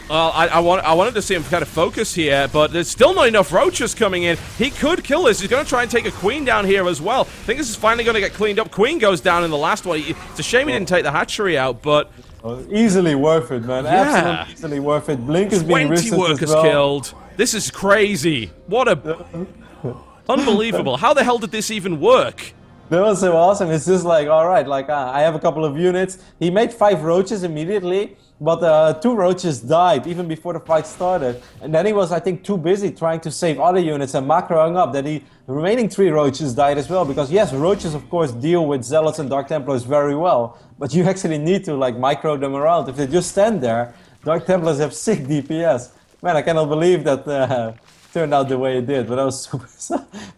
Well, I wanted to see him kind of focus here, but there's still not enough roaches coming in. He could kill this. He's going to try and take a queen down here as well. I think this is finally going to get cleaned up. Queen goes down in the last one. It's a shame he didn't take the hatchery out, but... Easily worth it, man. Yeah. Absolutely easily worth it. Blink is being 20 workers killed. This is crazy. What a... Unbelievable. How the hell did this even work? That was so awesome. It's just like, all right, like I have a couple of units. He made 5 roaches immediately, but 2 roaches died even before the fight started. And then he was, I think, too busy trying to save other units and macroing up that the remaining 3 roaches died as well. Because yes, roaches, of course, deal with zealots and Dark Templars very well, but you actually need to like micro them around. If they just stand there, Dark Templars have sick DPS. Man, I cannot believe that turned out the way it did, but that was super...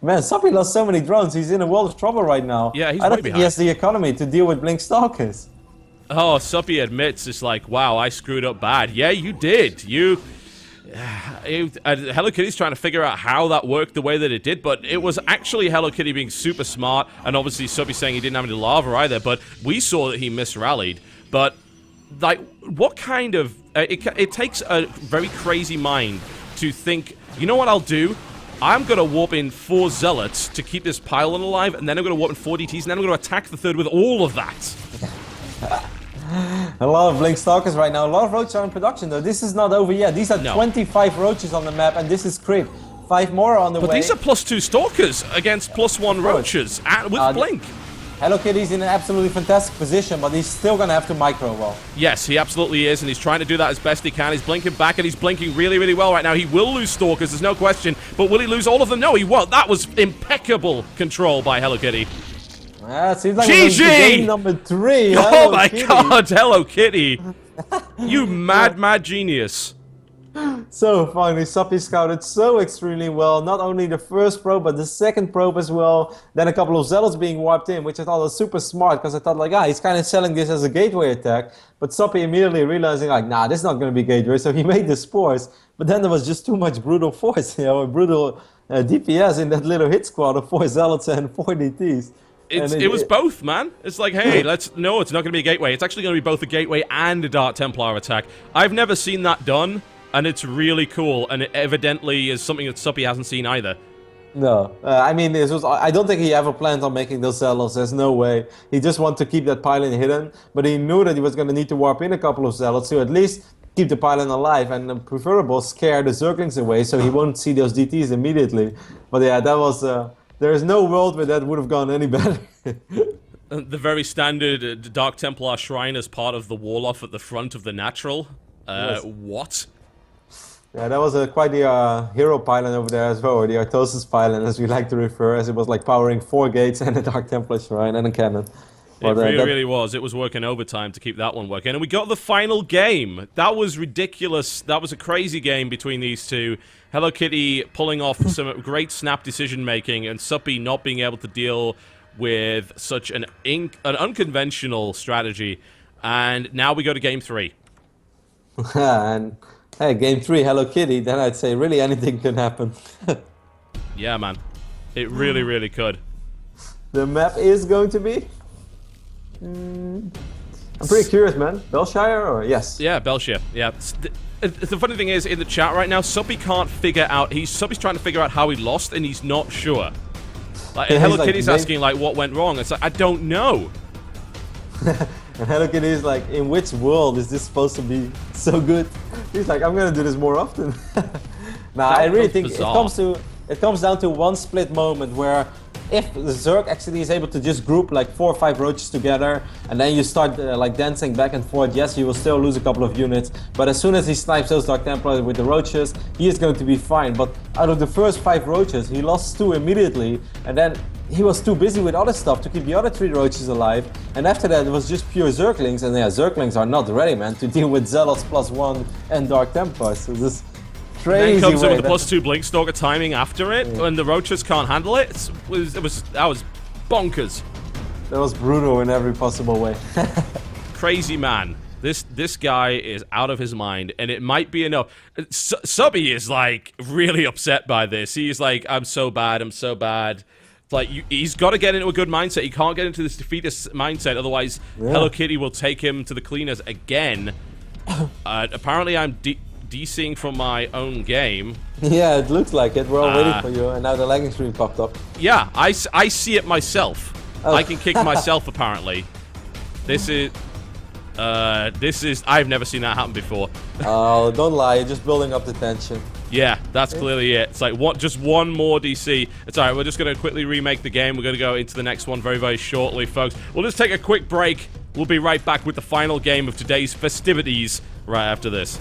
Man, Soppy lost so many drones. He's in a world of trouble right now. Yeah, he's I don't way think he has the economy to deal with Blink Stalkers. Oh, Suppy admits, it's like, wow, I screwed up bad. Yeah, you did. Hello Kitty's trying to figure out how that worked the way that it did, but it was actually Hello Kitty being super smart, and obviously Suppy saying he didn't have any lava either, but we saw that he misrallied. But, like, what kind of... it takes a very crazy mind to think, you know what I'll do? I'm going to warp in 4 Zealots to keep this pylon alive, and then I'm going to warp in 4 DTs, and then I'm going to attack the 3rd with all of that. A lot of Blink Stalkers right now. A lot of roaches are in production, though. This is not over yet. These are 25 roaches on the map, and this is creep. 5 more on the way. But these are +2 Stalkers against +1 roaches with Blink. Hello Kitty's in an absolutely fantastic position, but he's still going to have to micro well. Yes, he absolutely is, and he's trying to do that as best he can. He's blinking back, and he's blinking really, really well right now. He will lose Stalkers, there's no question, but will he lose all of them? No, he won't. That was impeccable control by Hello Kitty. It seems like GG! Game number 3. Oh my god, Hello Kitty. You mad genius. So finally, Soppy scouted so extremely well. Not only the first probe, but the second probe as well. Then a couple of zealots being wiped in, which I thought was super smart, because I thought, like, he's kind of selling this as a gateway attack. But Soppy immediately realizing, like, nah, this is not going to be gateway. So he made the spores. But then there was just too much brutal force, a brutal DPS in that little hit squad of 4 zealots and 4 DTs. It was both, man. It's like, hey, no, it's not going to be a gateway. It's actually going to be both a gateway and a Dark Templar attack. I've never seen that done. And it's really cool, and it evidently is something that Suppy hasn't seen either. No, I mean, I don't think he ever planned on making those zealots. There's no way. He just wanted to keep that pylon hidden, but he knew that he was going to need to warp in a couple of zealots to at least keep the pylon alive, and preferable scare the Zerglings away so he won't see those DTs immediately. But yeah, that was... there is no world where that would have gone any better. The very standard Dark Templar shrine as part of the wall off at the front of the natural. Yes. What? Yeah, that was quite the hero pylon over there as well, or the Artosis pylon, as we like to refer, as it was like powering 4 gates and a Dark Templar shrine and a cannon. It really was. It was working overtime to keep that one working. And we got the final game. That was ridiculous. That was a crazy game between these two. Hello Kitty pulling off some great snap decision-making, and Suppy not being able to deal with such an unconventional strategy. And now we go to Game 3. And... hey, Game 3, Hello Kitty, then I'd say really anything can happen. Yeah, man. It really, really could. The map is going to be... I'm pretty curious, man. Belshire or... yes? Yeah, Belshire. Yeah. The funny thing is, in the chat right now, Suppy can't figure out... Suppy's trying to figure out how he lost, and he's not sure. Like, Hello Kitty's asking, like, what went wrong? It's like, I don't know. And Hello Kitty is like, in which world is this supposed to be so good? He's like, I'm gonna do this more often. I really think it comes down to one split moment where if the Zerg actually is able to just group like 4 or 5 roaches together, and then you start like dancing back and forth, yes, you will still lose a couple of units, but as soon as he snipes those Dark Templars with the roaches, he is going to be fine. But out of the first 5 roaches, he lost 2 immediately, and then he was too busy with other stuff to keep the other 3 roaches alive, and after that it was just pure Zerglings, and yeah, Zerglings are not ready, man, to deal with Zealots +1 and Dark Templars. So this crazy and then comes in way with the +2 Blink Stalker timing after it, and the roaches can't handle it. That was bonkers. That was brutal in every possible way. Crazy man. This guy is out of his mind, and it might be enough. Suppy is like really upset by this. He's like, I'm so bad, I'm so bad. Like, he's got to get into a good mindset. He can't get into this defeatist mindset, otherwise Hello Kitty will take him to the cleaners again. Apparently I'm DCing from my own game. Yeah, it looks like it. We're all waiting for you, and now the lagging screen popped up. Yeah, I see it myself. Oh. I can kick myself, apparently. This is... I've never seen that happen before. Oh, don't lie. You're just building up the tension. Yeah, that's clearly it. It's like, just one more DC. It's alright, we're just going to quickly remake the game. We're going to go into the next one very, very shortly, folks. We'll just take a quick break. We'll be right back with the final game of today's festivities right after this.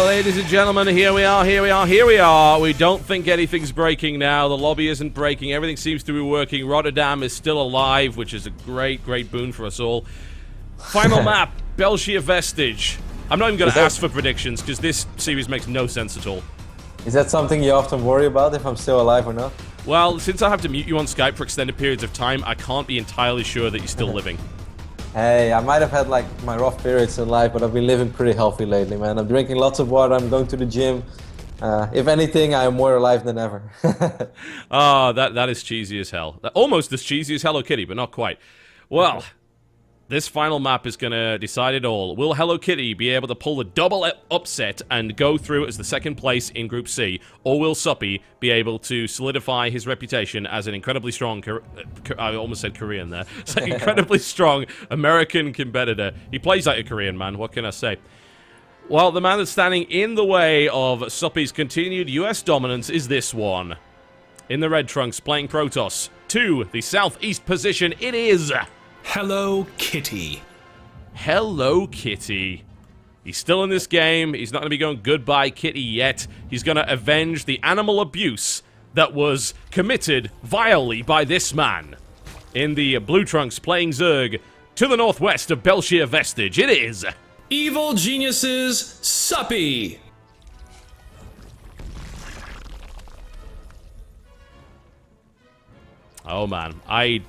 Ladies and gentlemen, here we are. We don't think anything's breaking now. The lobby isn't breaking. Everything seems to be working. Rotterdam is still alive, which is a great, great boon for us all. Final map, België Vestige. I'm not even going to ask for predictions, because this series makes no sense at all. Is that something you often worry about, if I'm still alive or not? Well, since I have to mute you on Skype for extended periods of time, I can't be entirely sure that you're still living. Hey, I might have had like my rough periods in life, but I've been living pretty healthy lately, man. I'm drinking lots of water, I'm going to the gym. If anything, I am more alive than ever. Oh, that is cheesy as hell. Almost as cheesy as Hello Kitty, but not quite. Well, this final map is going to decide it all. Will Hello Kitty be able to pull the double upset and go through as the second place in Group C? Or will Suppy be able to solidify his reputation as an incredibly strong, I almost said Korean there, incredibly strong American competitor? He plays like a Korean man, what can I say? Well, the man that's standing in the way of Suppy's continued US dominance is this one. In the red trunks, playing Protoss. To the southeast position, it is... Hello Kitty. Hello Kitty. He's still in this game. He's not going to be going goodbye Kitty yet. He's going to avenge the animal abuse that was committed vilely by this man. In the blue trunks, playing Zerg. To the northwest of België Vestige, it is... Evil Geniuses Suppy. Oh man, I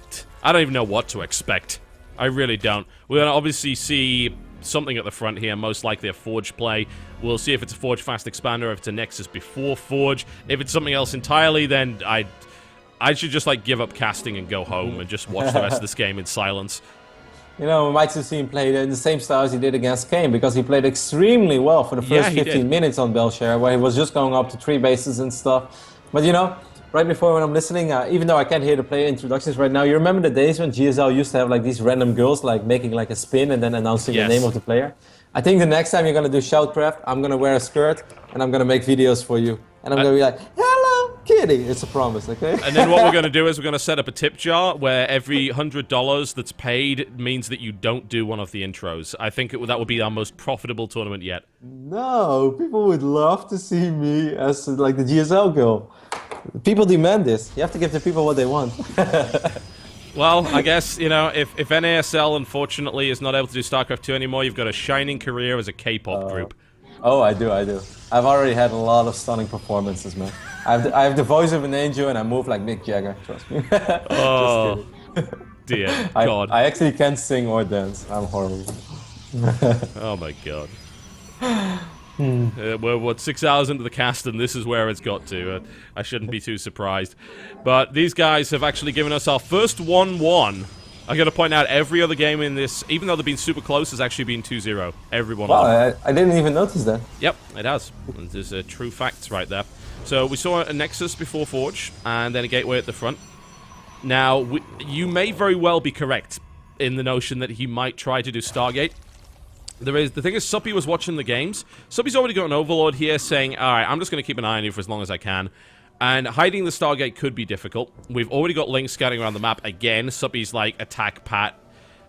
don't even know what to expect. I really don't. We're going to obviously see something at the front here, most likely a Forge play. We'll see if it's a Forge Fast Expander, if it's a Nexus before Forge. If it's something else entirely, then I should just, like, give up casting and go home and just watch the rest of this game in silence. You know, we might just see him play in the same style as he did against Kane, because he played extremely well for the first 15 minutes on Belshare, where he was just going up to 3 bases and stuff. But, you know, right before when I'm listening, even though I can't hear the player introductions right now, you remember the days when GSL used to have, like, these random girls, like, making, like, a spin and then announcing the name of the player? I think the next time you're going to do SHOUTcraft, I'm going to wear a skirt and I'm going to make videos for you. And I'm going to be like, hello, kitty. It's a promise, okay? And then what we're going to do is we're going to set up a tip jar where every $100 that's paid means that you don't do one of the intros. I think that would be our most profitable tournament yet. No, people would love to see me as, like, the GSL girl. People demand this. You have to give the people what they want. Well, I guess, you know, if NASL, unfortunately, is not able to do StarCraft 2 anymore, you've got a shining career as a K-pop group. Oh, I do. I've already had a lot of stunning performances, man. I have the voice of an angel and I move like Mick Jagger, trust me. Oh, dear God. I actually can't sing or dance. I'm horrible. Oh, my God. We're, what, 6 hours into the cast, and this is where it's got to. I shouldn't be too surprised. But these guys have actually given us our first 1-1. I gotta point out, every other game in this, even though they've been super close, has actually been 2-0. Every one of them. I didn't even notice that. Yep, it has. There's true facts right there. So we saw a Nexus before Forge, and then a Gateway at the front. Now, you may very well be correct in the notion that he might try to do Stargate. The thing is, Suppy was watching the games. Suppy's already got an Overlord here saying, alright, I'm just going to keep an eye on you for as long as I can. And hiding the Stargate could be difficult. We've already got Link scouting around the map again. Suppy's like, attack Pat.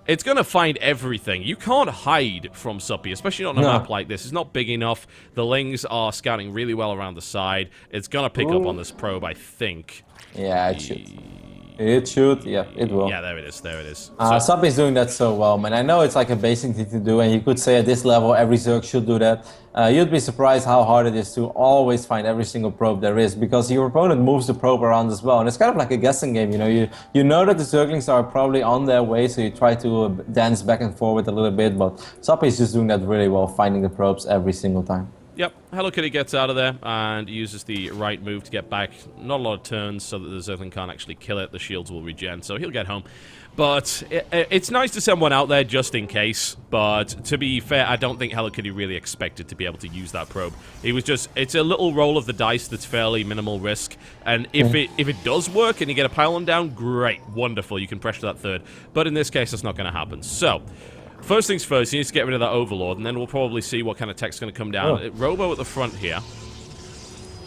It's going to find everything. You can't hide from Suppy, especially not on a map like this. It's not big enough. The Lings are scouting really well around the side. It's going to pick up on this probe, I think. Yeah, it should. It should, yeah, it will. Yeah, there it is, there it is. Suppy's doing that so well, man. I know it's like a basic thing to do, and you could say at this level, every Zerg should do that. You'd be surprised how hard it is to always find every single probe there is, because your opponent moves the probe around as well, and it's kind of like a guessing game, you know. You know that the Zerglings are probably on their way, so you try to dance back and forward a little bit, but Suppy's just doing that really well, finding the probes every single time. Yep, Hello Kitty gets out of there and uses the right move to get back. Not a lot of turns so that the Zergling can't actually kill it. The shields will regen, so he'll get home. But it's nice to send one out there just in case. But to be fair, I don't think Hello Kitty really expected to be able to use that probe. He was just, it's a little roll of the dice that's fairly minimal risk. And if it does work and you get a pylon down, great, wonderful, you can pressure that third. But in this case, that's not going to happen. So, first things first, he needs to get rid of that Overlord, and then we'll probably see what kind of tech's going to come down. Robo at the front here.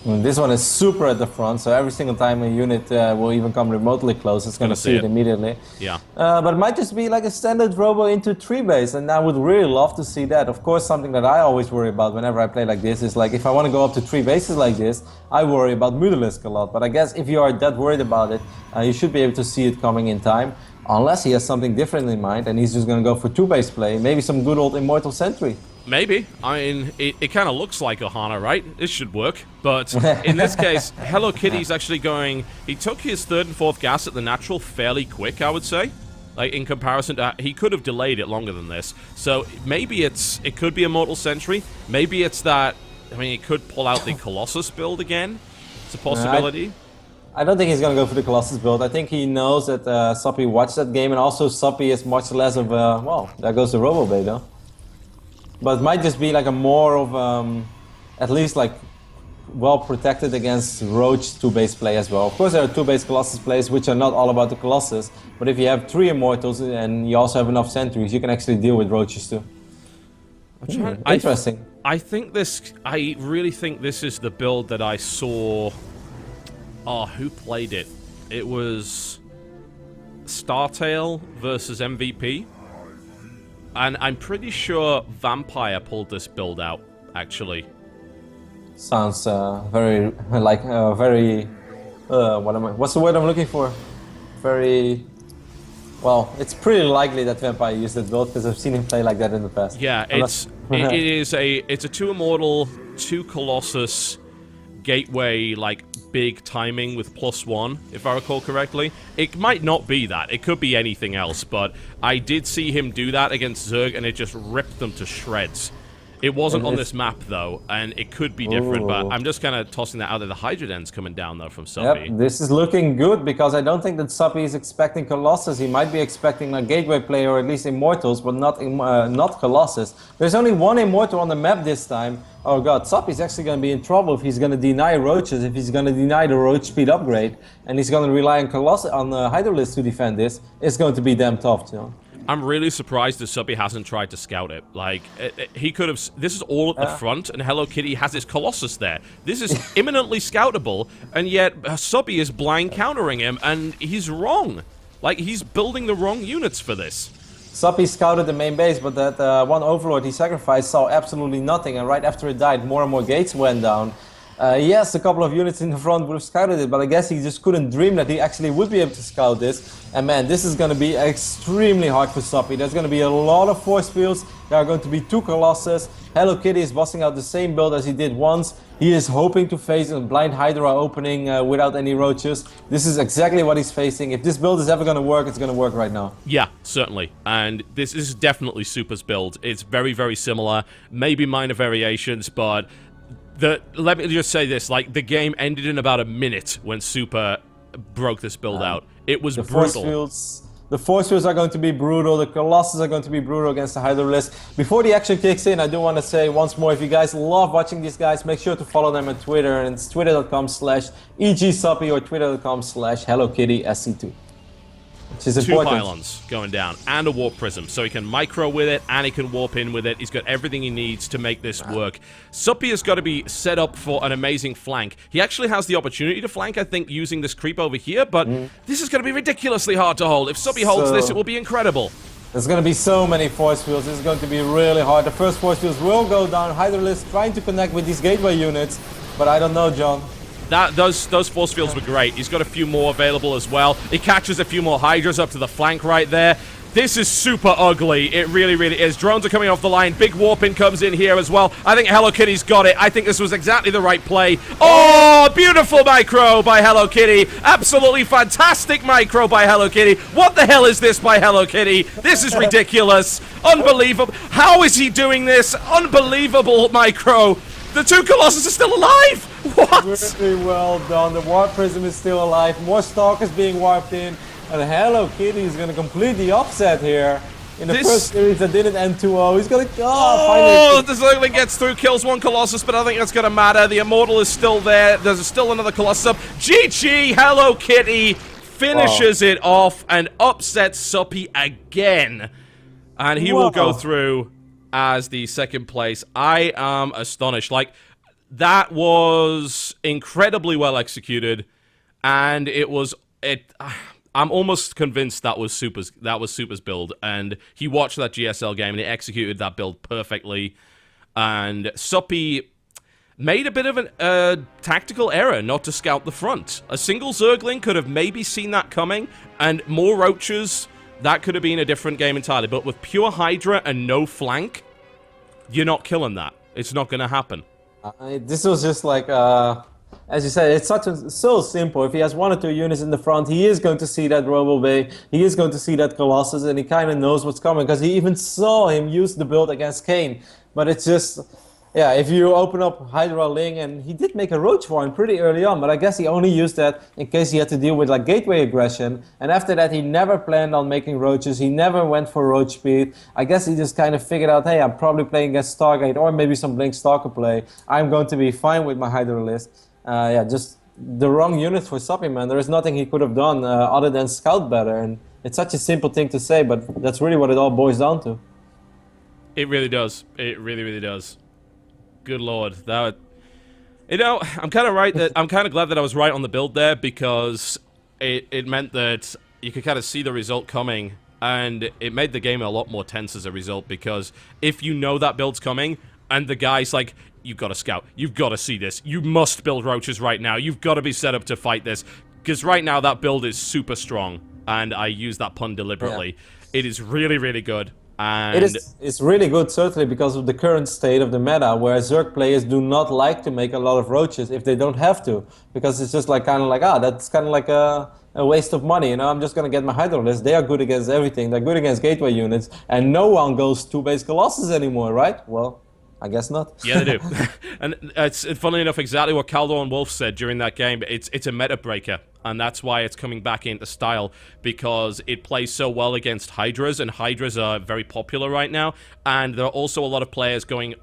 This one is super at the front, so every single time a unit will even come remotely close, it's going to see it immediately. Yeah. But it might just be like a standard Robo into 3 base, and I would really love to see that. Of course, something that I always worry about whenever I play like this is like, if I want to go up to 3 bases like this, I worry about Mutalisk a lot. But I guess if you are that worried about it, you should be able to see it coming in time. Unless he has something different in mind and he's just going to go for 2-base play. Maybe some good old Immortal Sentry. Maybe. I mean, it kind of looks like Ohana, right? It should work. But in this case, Hello Kitty's actually going... He took his 3rd and 4th gas at the natural fairly quick, I would say. Like, in comparison to... He could have delayed it longer than this. So maybe it could be Immortal Sentry. Maybe it's that... I mean, it could pull out the Colossus build again. It's a possibility. I don't think he's going to go for the Colossus build. I think he knows that Suppy watched that game, and also Suppy is much less of a... Well, there goes the Robo-Bait, though. But it might just be like a more of... at least like well protected against Roach 2-base play as well. Of course, there are 2-base Colossus plays which are not all about the Colossus, but if you have 3 Immortals and you also have enough Sentries, you can actually deal with Roaches too. Interesting. I really think this is the build that I saw... Oh, who played it? It was Startail versus MVP. And I'm pretty sure Vampire pulled this build out, actually. Sounds very, like, very... what's the word I'm looking for? Very... Well, it's pretty likely that Vampire used that build, because I've seen him play like that in the past. Yeah, it's a 2 Immortal, 2 Colossus, Gateway, like, big timing with +1, if I recall correctly. It might not be that. It could be anything else, but I did see him do that against Zerg, and it just ripped them to shreds. It wasn't on this map, though, and it could be different, but Ooh. I'm just kind of tossing that out there. The Hydroden's coming down, though, from Suppy. Yep, this is looking good, because I don't think that Suppy is expecting Colossus. He might be expecting a Gateway player, or at least Immortals, but not Colossus. There's only one Immortal on the map this time. Oh god, Suppy's actually going to be in trouble if he's going to deny Roaches, if he's going to deny the Roach speed upgrade, and he's going to rely on Colossus, on Hydralisk to defend this. It's going to be damn tough, you know. I'm really surprised that Suppy hasn't tried to scout it. Like, he could have... This is all at the front, and Hello Kitty has his Colossus there. This is imminently scoutable, and yet Suppy is blind countering him, and he's wrong. Like, he's building the wrong units for this. Suppy scouted the main base, but that one Overlord he sacrificed saw absolutely nothing, and right after it died, more and more gates went down. Yes, a couple of units in the front would have scouted it, but I guess he just couldn't dream that he actually would be able to scout this. And man, this is going to be extremely hard for Suppy. There's going to be a lot of force fields. There are going to be 2 Colossus. Hello Kitty is busting out the same build as he did once. He is hoping to face a blind Hydra opening without any Roaches. This is exactly what he's facing. If this build is ever going to work, it's going to work right now. Yeah, certainly. And this is definitely Super's build. It's very, very similar. Maybe minor variations, but... let me just say this, like, the game ended in about a minute when Super broke this build out. It was brutal. The force fields are going to be brutal. The Colossus are going to be brutal against the Hydralisk. Before the action kicks in, I do want to say once more, if you guys love watching these guys, make sure to follow them on Twitter. And it's twitter.com/EGSuppy or twitter.com/HelloKittySC2. Which is 2 important. pylons going down and a warp prism, so he can micro with it and he can warp in with it. He's got everything he needs to make this work. Suppy has got to be set up for an amazing flank. He actually has the opportunity to flank, I think, using this creep over here, but this is going to be ridiculously hard to hold. If Suppy holds this, it will be incredible. There's going to be so many force fields. This is going to be really hard. The first force fields will go down. Hydralisk trying to connect with these gateway units, but I don't know, John. Those force fields were great. He's got a few more available as well. He catches a few more Hydras up to the flank right there. This is super ugly. It really, really is. Drones are coming off the line. Big warping comes in here as well. I think Hello Kitty's got it. I think this was exactly the right play. Oh, beautiful micro by Hello Kitty. Absolutely fantastic micro by Hello Kitty. What the hell is this by Hello Kitty? This is ridiculous. Unbelievable. How is he doing this? Unbelievable micro. The 2 Colossus are still alive! What? Really well done. The Warp Prism is still alive. More Stalkers being warped in. And Hello Kitty is going to complete the upset here. In the first series that didn't end 2-0. He's going to... Oh, the Zergling gets through, kills 1 Colossus, but I think that's going to matter. The Immortal is still there. There's still another Colossus up. GG! Hello Kitty finishes it off and upsets Suppy again. And he will go through as the 2nd place. I am astonished. Like, that was incredibly well executed, and I'm almost convinced that was Super's build, and he watched that GSL game and he executed that build perfectly. And Suppy made a bit of a tactical error not to scout the front. A single Zergling could have maybe seen that coming, and more Roaches. That could have been a different game entirely, but with pure Hydra and no flank, you're not killing that. It's not going to happen. This was just like, as you said, it's so simple. If he has 1 or 2 units in the front, he is going to see that Robo Bay, he is going to see that Colossus, and he kind of knows what's coming, because he even saw him use the build against Kane. But it's just... Yeah, if you open up Hydra Ling, and he did make a Roach for him pretty early on, but I guess he only used that in case he had to deal with like gateway aggression, and after that he never planned on making Roaches, he never went for Roach speed. I guess he just kind of figured out, hey, I'm probably playing against Stargate, or maybe some Blink Stalker play, I'm going to be fine with my Hydra list. Yeah, just the wrong unit for Suppy, man. There is nothing he could have done other than scout better, and it's such a simple thing to say, but that's really what it all boils down to. It really does. It really, really does. Good lord, that... You know, I'm kind of right that... I'm kind of glad that I was right on the build there, because it meant that you could kind of see the result coming, and it made the game a lot more tense as a result, because if you know that build's coming, and the guy's like, you've got to scout, you've got to see this, you must build Roaches right now, you've got to be set up to fight this, because right now that build is super strong, and I use that pun deliberately. Yeah. It is really, really good. And it's really good, certainly, because of the current state of the meta, where Zerg players do not like to make a lot of Roaches if they don't have to, because it's just like kind of like, that's kind of like a waste of money, you know. I'm just going to get my Hydra list. They are good against everything. They're good against gateway units, and no one goes 2-base Colossus anymore, right? Well, I guess not. Yeah, they do. And it's funnily enough exactly what Caldo and Wolf said during that game. It's a meta breaker, and that's why it's coming back into style, because it plays so well against Hydras, and Hydras are very popular right now, and there are also a lot of players going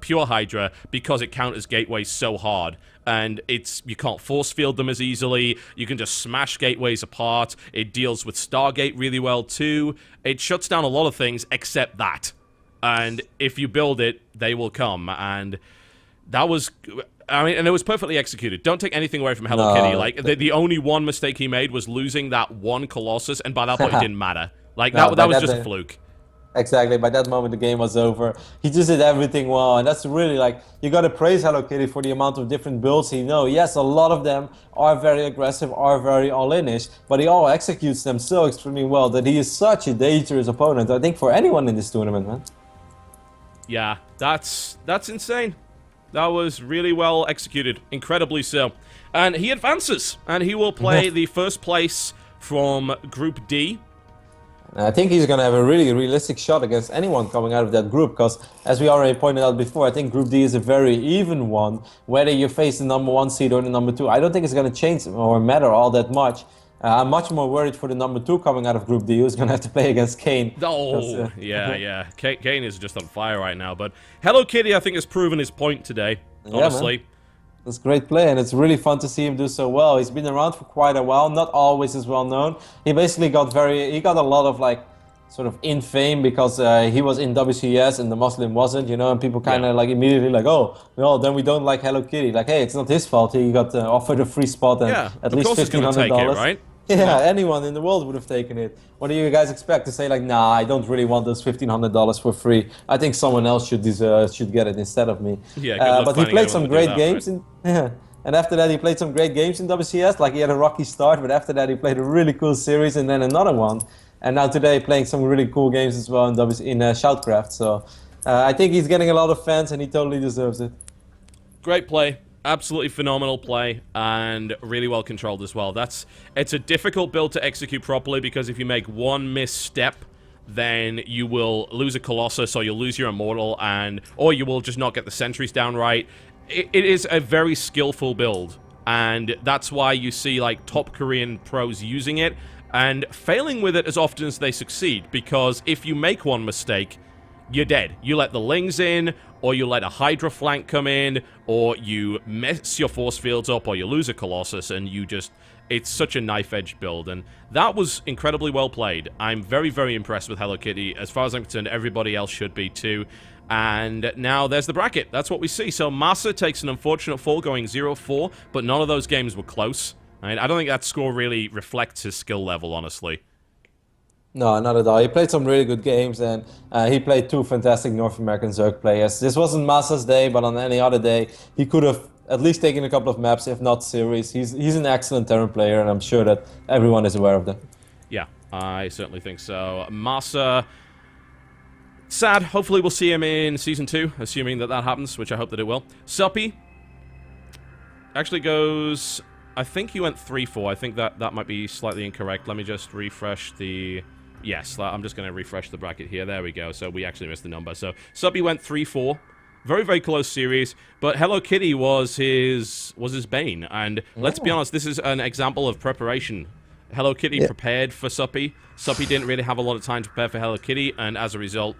pure Hydra because it counters gateways so hard, and you can't force field them as easily. You can just smash gateways apart. It deals with Stargate really well too. It shuts down a lot of things except that. And if you build it, they will come. And that was, I mean, and it was perfectly executed. Don't take anything away from Hello Kitty. Like, the only one mistake he made was losing that one Colossus, and by that point, it didn't matter. Like, that was just a fluke. Exactly. By that moment, the game was over. He just did everything well, and that's really, like, you gotta praise Hello Kitty for the amount of different builds he knows. Yes, a lot of them are very aggressive, are very all-in-ish, but he all executes them so extremely well that he is such a dangerous opponent, I think, for anyone in this tournament, man. Yeah, that's insane. That was really well executed, incredibly so. And he advances, and he will play the first place from Group D. I think he's going to have a really realistic shot against anyone coming out of that group, because, as we already pointed out before, I think Group D is a very even one, whether you face the #1 seed or the #2. I don't think it's going to change or matter all that much. I'm much more worried for the #2 coming out of Group D, who's going to have to play against Kane. Oh, yeah. Kane is just on fire right now. But Hello Kitty, I think, has proven his point today, honestly. Man. It's great play, and it's really fun to see him do so well. He's been around for quite a while, not always as well known. He basically got a lot of, like, sort of in fame because he was in WCS and the Muslim wasn't, you know, and people kind of like immediately like, oh, no, then we don't like Hello Kitty. Like, hey, it's not his fault. He got offered a free spot and at least $1,500. Right? Yeah, anyone in the world would have taken it. What do you guys expect? To say like, nah, I don't really want those $1,500 for free. I think someone else should get it instead of me. Yeah, but he played some great games. Right? And after that, he played some great games in WCS. Like, he had a rocky start, but after that, he played a really cool series and then another one. And now today, playing some really cool games as well in SHOUTcraft. So I think he's getting a lot of fans, and he totally deserves it. Great play. Absolutely phenomenal play, and really well controlled as well. It's a difficult build to execute properly, because if you make one misstep, then you will lose a Colossus, or you'll lose your Immortal, or you will just not get the sentries down right. It is a very skillful build, and that's why you see like top Korean pros using it and failing with it as often as they succeed, because if you make one mistake, you're dead. You let the Lings in, or you let a Hydra flank come in, or you mess your force fields up, or you lose a Colossus, and it's such a knife-edge build, and that was incredibly well played. I'm very, very impressed with Hello Kitty. As far as I'm concerned, everybody else should be too. And now there's the bracket. That's what we see. So Massa takes an unfortunate fall, going 0-4, but none of those games were close. I don't think that score really reflects his skill level, honestly. No, not at all. He played some really good games, and he played two fantastic North American Zerg players. This wasn't Massa's day, but on any other day, he could have at least taken a couple of maps, if not series. He's an excellent Terran player, and I'm sure that everyone is aware of that. Yeah, I certainly think so. Massa, sad. Hopefully we'll see him in Season 2, assuming that happens, which I hope that it will. Suppy actually goes... I think he went 3-4. I think that might be slightly incorrect. Let me just refresh the... Yes, I'm just going to refresh the bracket here. There we go. So we actually missed the number. So Suppy went 3-4. Very, very close series. But Hello Kitty was his bane. And let's be honest, this is an example of preparation. Hello Kitty prepared for Suppy. Suppy didn't really have a lot of time to prepare for Hello Kitty, and as a result,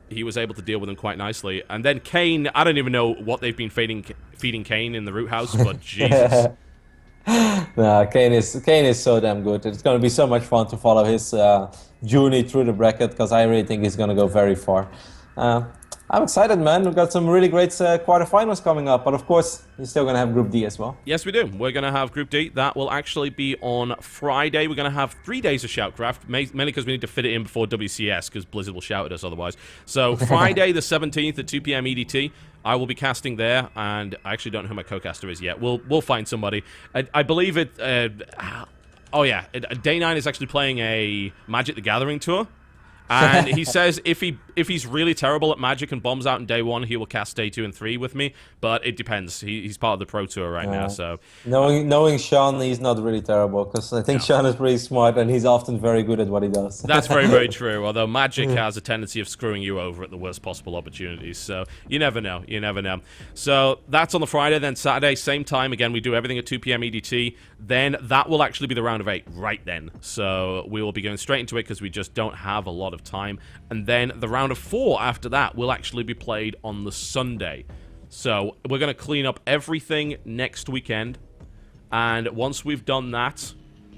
he was able to deal with him quite nicely. And then Kane, I don't even know what they've been feeding Kane in the root house, but Jesus. No, Kane is so damn good. It's going to be so much fun to follow his journey through the bracket, because I really think he's going to go very far. I'm excited, man. We've got some really great quarterfinals coming up, but of course, you're still going to have Group D as well. Yes, we do. We're going to have Group D. That will actually be on Friday. We're going to have 3 days of SHOUTcraft, mainly because we need to fit it in before WCS, because Blizzard will shout at us otherwise. So Friday the 17th at 2 p.m. EDT, I will be casting there, and I actually don't know who my co-caster is yet. We'll find somebody. I believe it... oh, yeah. Day 9 is actually playing a Magic the Gathering tour. And he says if he if he's really terrible at Magic and bombs out in day 1, he will cast day 2 and 3 with me. But it depends. He's part of the Pro Tour right now, so... Knowing Sean, he's not really terrible, because I think Sean is pretty smart, and he's often very good at what he does. That's very, very true, although Magic has a tendency of screwing you over at the worst possible opportunities, so you never know, you never know. So that's on the Friday, then Saturday, same time, again, we do everything at 2 p.m. EDT, then that will actually be the round of 8 right then, so we will be going straight into it because we just don't have a lot of time, and then the round of 4 after that will actually be played on the Sunday. So we're going to clean up everything next weekend, and once we've done that,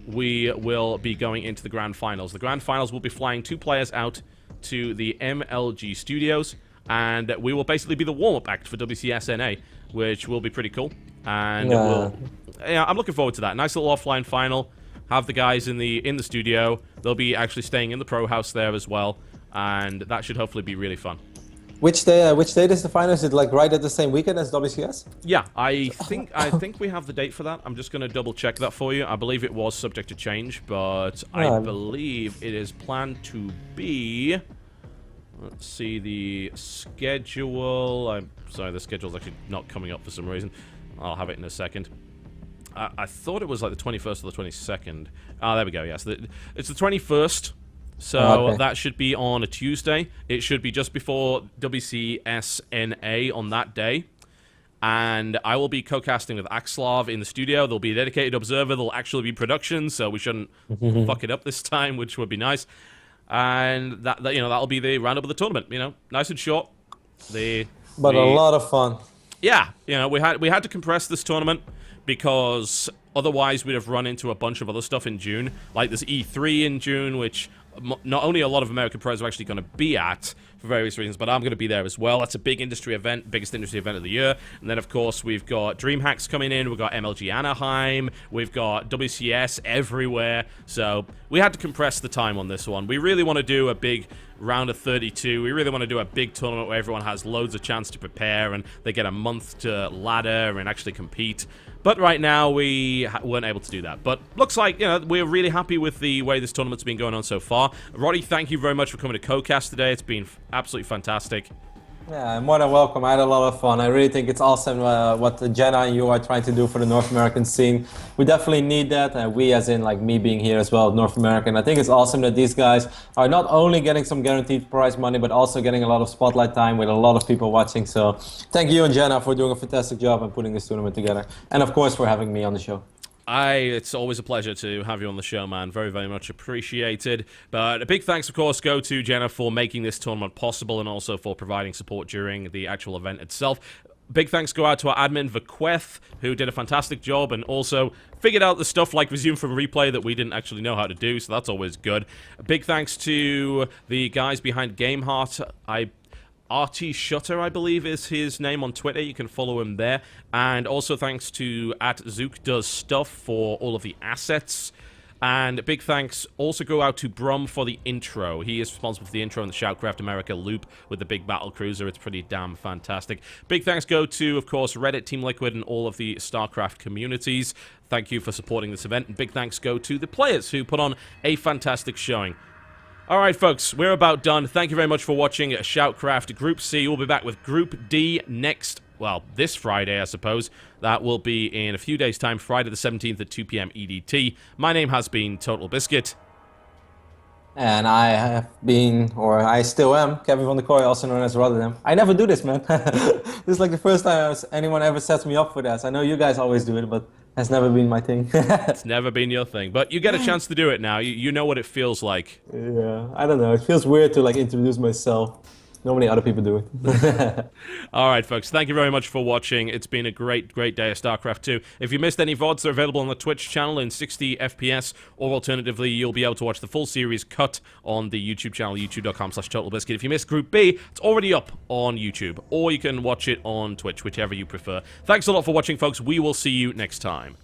we will be going into the Grand Finals. The Grand Finals will be flying 2 players out to the MLG studios, and we will basically be the warm-up act for WCSNA, which will be pretty cool. And I'm looking forward to that. Nice little offline final. Have the guys in the studio. They'll be actually staying in the Pro House there as well, and that should hopefully be really fun. Which date is the final? Is it like right at the same weekend as WCS? Yeah, I think we have the date for that. I'm just going to double check that for you. I believe it was subject to change, but I believe it is planned to be... Let's see the schedule. I'm sorry, the schedule's actually not coming up for some reason. I'll have it in a second. I thought it was like the 21st or the 22nd. There we go, yes. It's the 21st. So that should be on a Tuesday. It should be just before WCSNA on that day. And I will be co-casting with Axlov in the studio. There'll be a dedicated observer. There'll actually be production, so we shouldn't fuck it up this time, which would be nice. And that'll be the roundup of the tournament. Nice and short. A lot of fun. Yeah, we had to compress this tournament because otherwise we'd have run into a bunch of other stuff in June, like this E3 in June, which not only a lot of American pros are actually going to be at for various reasons, but I'm going to be there as well. That's a big industry event, biggest industry event of the year. And then, of course, we've got DreamHacks coming in. We've got MLG Anaheim. We've got WCS everywhere. So we had to compress the time on this one. We really want to do a big round of 32. We really want to do a big tournament where everyone has loads of chance to prepare and they get a month to ladder and actually compete. But right now, we weren't able to do that. But looks like, we're really happy with the way this tournament's been going on so far. Roddy, thank you very much for coming to CoCast today. It's been absolutely fantastic. Yeah, more than welcome. I had a lot of fun. I really think it's awesome what Jenna and you are trying to do for the North American scene. We definitely need that. We, as in like me being here as well, North American. I think it's awesome that these guys are not only getting some guaranteed prize money, but also getting a lot of spotlight time with a lot of people watching. So thank you and Jenna for doing a fantastic job and putting this tournament together. And of course for having me on the show. It's always a pleasure to have you on the show, man. Very, very much appreciated. But a big thanks, of course, go to Jenna for making this tournament possible and also for providing support during the actual event itself. Big thanks go out to our admin, Vaqueth, who did a fantastic job and also figured out the stuff like resume from replay that we didn't actually know how to do, so that's always good. A big thanks to the guys behind GameHeart. RT Shutter, I believe, is his name on Twitter. You can follow him there. And also thanks to @ZookDoesStuff for all of the assets. And big thanks also go out to Brum for the intro. He is responsible for the intro in the SHOUTcraft America loop with the big battle cruiser. It's pretty damn fantastic. Big thanks go to, of course, Reddit, Team Liquid, and all of the StarCraft communities. Thank you for supporting this event. And big thanks go to the players who put on a fantastic showing. Alright folks, we're about done. Thank you very much for watching SHOUTcraft Group C. We'll be back with Group D this Friday, I suppose. That will be in a few days' time, Friday the 17th at 2 p.m. EDT. My name has been Totalbiscuit. And I have been, or I still am, Kevin van der Kooi, also known as Rotterdam. I never do this, man. This is like the first time anyone ever sets me up for this. I know you guys always do it, but that's never been my thing. It's never been your thing, but you get a chance to do it now. You know what it feels like. Yeah, I don't know. It feels weird to like introduce myself. Not many other people do it. All right, folks. Thank you very much for watching. It's been a great, great day of StarCraft 2. If you missed any VODs, they're available on the Twitch channel in 60 FPS, or alternatively, you'll be able to watch the full series cut on the YouTube channel, youtube.com/TotalBiscuit. If you missed Group B, it's already up on YouTube, or you can watch it on Twitch, whichever you prefer. Thanks a lot for watching, folks. We will see you next time.